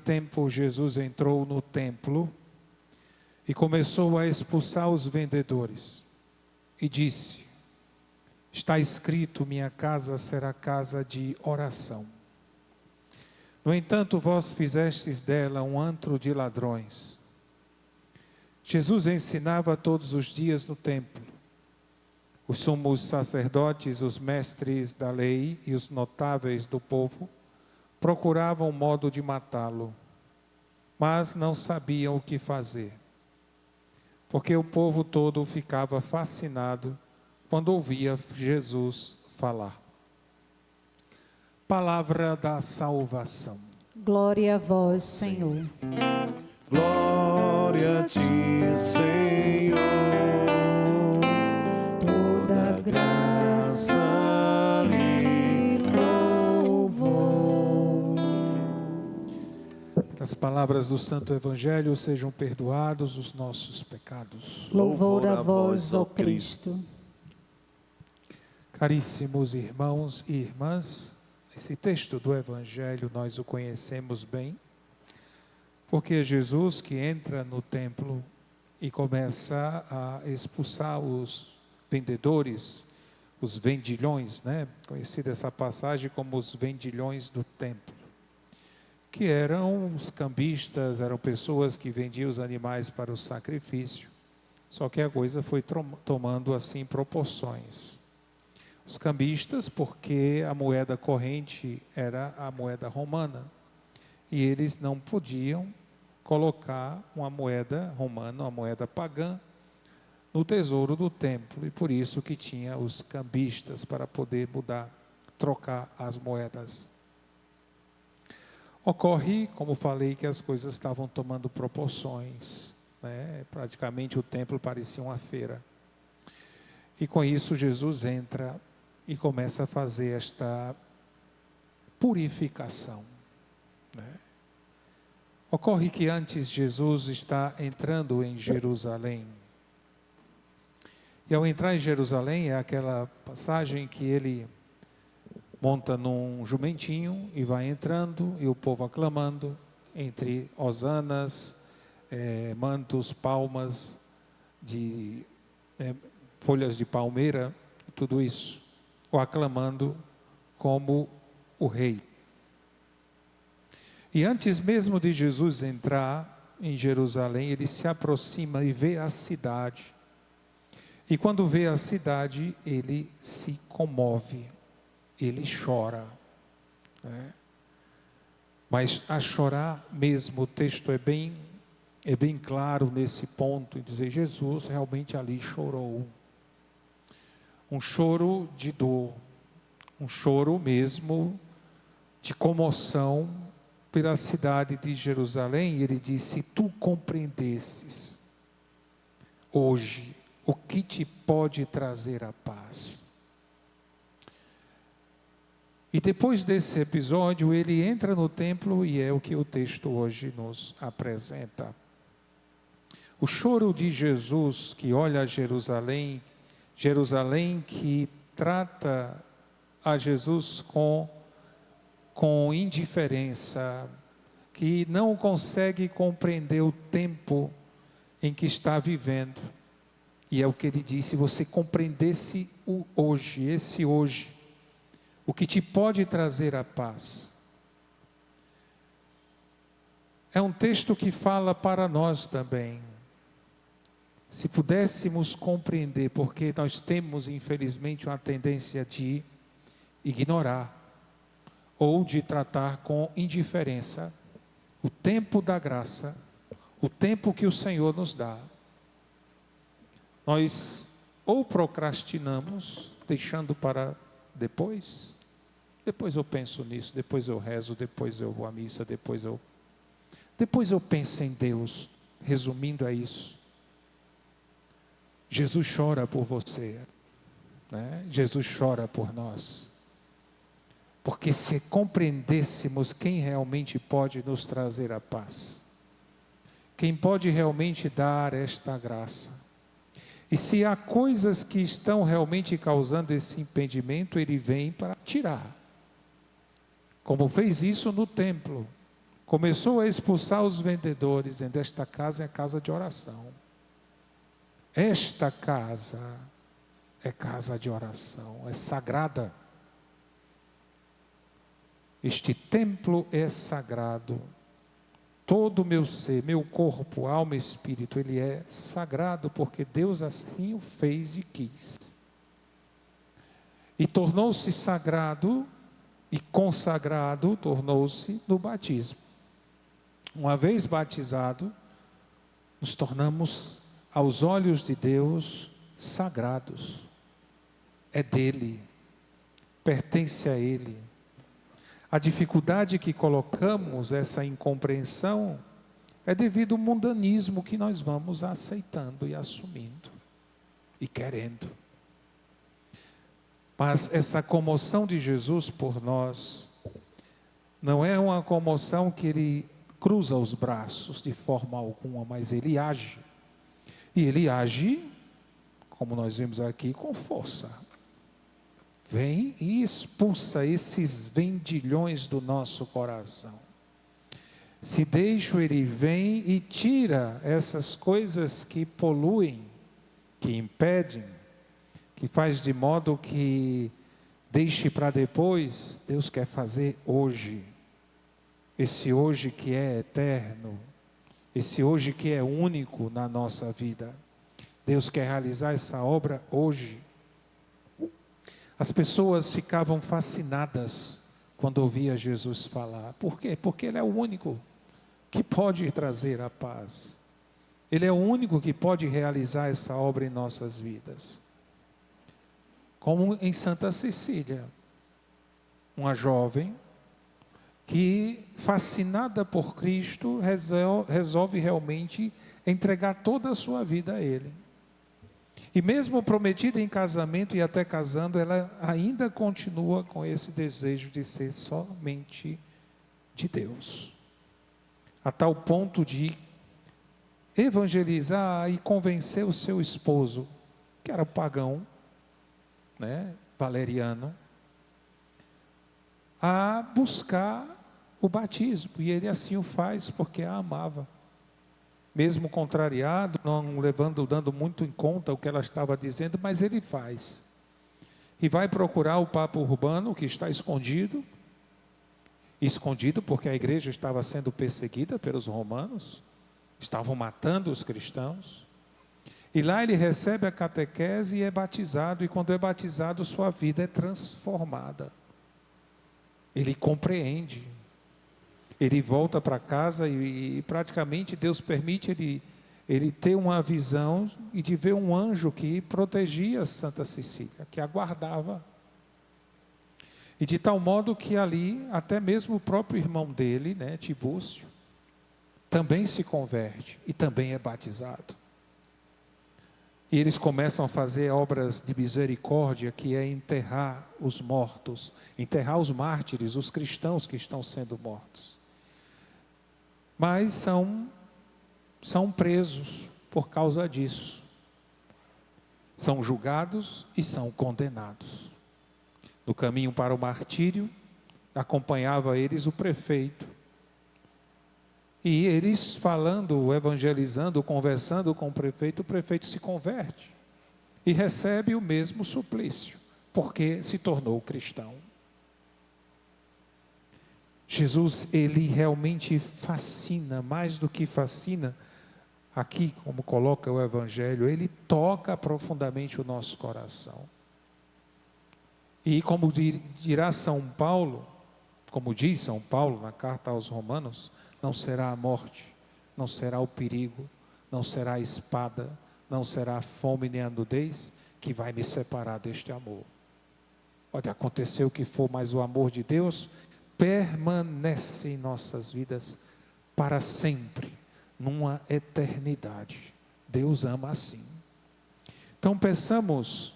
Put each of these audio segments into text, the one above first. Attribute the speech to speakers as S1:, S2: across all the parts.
S1: tempo, Jesus entrou no templo e começou a expulsar os vendedores. E disse: está escrito, minha casa será casa de oração. No entanto, vós fizestes dela um antro de ladrões. Jesus ensinava todos os dias no templo. Os sumos sacerdotes, os mestres da lei e os notáveis do povo procuravam modo de matá-lo, mas não sabiam o que fazer, porque o povo todo ficava fascinado quando ouvia Jesus falar. Palavra da salvação.
S2: Glória a vós, Senhor.
S3: Glória a ti, Senhor. Toda graça e louvor.
S1: As palavras do Santo Evangelho sejam perdoados os nossos pecados.
S2: Louvor a vós, ó Cristo.
S1: Caríssimos irmãos e irmãs, esse texto do Evangelho nós o conhecemos bem, porque é Jesus que entra no templo e começa a expulsar os vendedores, os vendilhões, né? Conhecida essa passagem como os vendilhões do templo, que eram os cambistas, eram pessoas que vendiam os animais para o sacrifício, só que a coisa foi tomando assim proporções. Os cambistas, porque a moeda corrente era a moeda romana, e eles não podiam colocar uma moeda romana, uma moeda pagã, no tesouro do templo, e por isso que tinha os cambistas, para poder mudar, trocar as moedas. Ocorre, como falei, que as coisas estavam tomando proporções, né? Praticamente o templo parecia uma feira. E com isso Jesus entra e começa a fazer esta purificação, né? Ocorre que antes Jesus está entrando em Jerusalém. E ao entrar em Jerusalém, é aquela passagem que ele monta num jumentinho e vai entrando, e o povo aclamando, entre hosanas, mantos, palmas, folhas de palmeira, tudo isso, o aclamando como o rei. E antes mesmo de Jesus entrar em Jerusalém, ele se aproxima e vê a cidade. E quando vê a cidade, ele se comove, ele chora, né? Mas a chorar mesmo, o texto é bem claro nesse ponto, em dizer, Jesus realmente ali chorou. Um choro de dor, um choro mesmo de comoção pela cidade de Jerusalém. E ele disse: se tu compreendesses hoje o que te pode trazer a paz. E depois desse episódio, ele entra no templo e é o que o texto hoje nos apresenta. O choro de Jesus que olha a Jerusalém, Jerusalém que trata a Jesus com indiferença, que não consegue compreender o tempo em que está vivendo. E é o que ele disse: se você compreendesse o hoje, esse hoje, o que te pode trazer a paz. É um texto que fala para nós também. Se pudéssemos compreender, porque nós temos infelizmente uma tendência de ignorar ou de tratar com indiferença o tempo da graça, o tempo que o Senhor nos dá. Nós ou procrastinamos, deixando para depois eu penso nisso, depois eu rezo, depois eu vou à missa, depois eu penso em Deus. Resumindo é isso. Jesus chora por você, né? Jesus chora por nós. Porque se compreendêssemos quem realmente pode nos trazer a paz, quem pode realmente dar esta graça, e se há coisas que estão realmente causando esse impedimento, ele vem para tirar. Como fez isso no templo, começou a expulsar os vendedores, dizendo: esta casa é casa de oração. Esta casa é casa de oração, é sagrada. Este templo é sagrado. Todo o meu ser, meu corpo, alma e espírito, ele é sagrado, porque Deus assim o fez e quis. E tornou-se sagrado e consagrado, tornou-se no batismo. Uma vez batizado, nos tornamos, aos olhos de Deus, sagrados. É dele, pertence a Ele. A dificuldade que colocamos, essa incompreensão, é devido ao mundanismo que nós vamos aceitando e assumindo e querendo. Mas essa comoção de Jesus por nós não é uma comoção que Ele cruza os braços de forma alguma, mas Ele age. E Ele age, como nós vimos aqui, com força. Vem e expulsa esses vendilhões do nosso coração. Se deixo, Ele vem e tira essas coisas que poluem, que impedem, que faz de modo que deixe para depois. Deus quer fazer hoje. Esse hoje que é eterno, esse hoje que é único na nossa vida. Deus quer realizar essa obra hoje. As pessoas ficavam fascinadas quando ouvia Jesus falar. Por quê? Porque Ele é o único que pode trazer a paz. Ele é o único que pode realizar essa obra em nossas vidas. Como em Santa Cecília, uma jovem que, fascinada por Cristo, resolve realmente entregar toda a sua vida a Ele. E mesmo prometida em casamento e até casando, ela ainda continua com esse desejo de ser somente de Deus. A tal ponto de evangelizar e convencer o seu esposo, que era pagão, valeriano, a buscar o batismo. E ele assim o faz porque a amava. Mesmo contrariado, não dando muito em conta o que ela estava dizendo, mas ele faz. E vai procurar o Papa Urbano, que está escondido porque a igreja estava sendo perseguida pelos romanos, estavam matando os cristãos. E lá ele recebe a catequese e é batizado, e quando é batizado, sua vida é transformada. Ele compreende. Ele volta para casa e praticamente Deus permite ele ter uma visão e de ver um anjo que protegia Santa Cecília, que a guardava. E de tal modo que ali, até mesmo o próprio irmão dele, Tibúcio, também se converte e também é batizado. E eles começam a fazer obras de misericórdia, que é enterrar os mortos, enterrar os mártires, os cristãos que estão sendo mortos. Mas são presos por causa disso. São julgados e são condenados. No caminho para o martírio, acompanhava eles o prefeito. E eles falando, evangelizando, conversando com o prefeito se converte. E recebe o mesmo suplício, porque se tornou cristão. Jesus, Ele realmente fascina, mais do que fascina, aqui como coloca o Evangelho, Ele toca profundamente o nosso coração. E como dirá São Paulo, como diz São Paulo na carta aos Romanos, não será a morte, não será o perigo, não será a espada, não será a fome nem a nudez que vai me separar deste amor. Pode acontecer o que for, mas o amor de Deus permanece em nossas vidas para sempre, numa eternidade. Deus ama assim. Então peçamos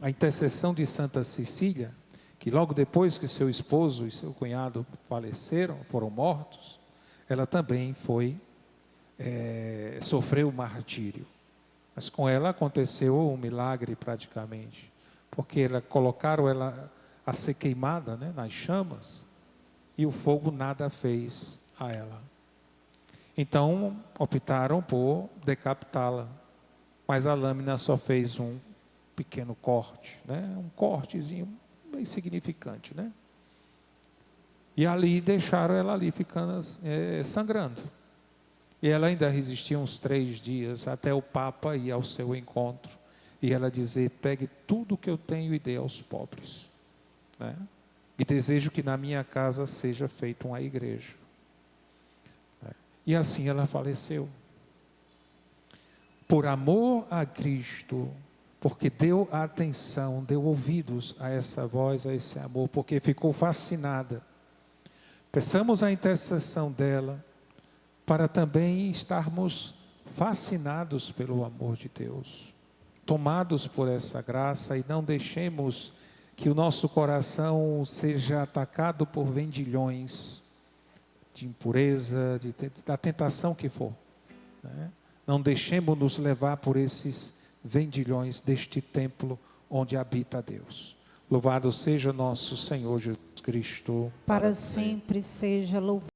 S1: a intercessão de Santa Cecília, que logo depois que seu esposo e seu cunhado foram mortos, ela também sofreu o martírio. Mas com ela aconteceu um milagre praticamente, porque colocaram ela a ser queimada nas chamas, e o fogo nada fez a ela. Então, optaram por decapitá-la. Mas a lâmina só fez um pequeno corte, né? Um cortezinho bem significante, né? E ali deixaram ela ali ficando sangrando. E ela ainda resistia uns 3 dias, até o Papa ir ao seu encontro. E ela dizer, pegue tudo que eu tenho e dê aos pobres. Né? E desejo que na minha casa seja feita uma igreja. E assim ela faleceu. Por amor a Cristo, porque deu atenção, deu ouvidos a essa voz, a esse amor, porque ficou fascinada. Peçamos a intercessão dela, para também estarmos fascinados pelo amor de Deus, tomados por essa graça, e não deixemos que o nosso coração seja atacado por vendilhões de impureza, da tentação que for, né? Não deixemos nos levar por esses vendilhões deste templo onde habita Deus. Louvado seja nosso Senhor Jesus Cristo.
S2: Para sempre seja louvado.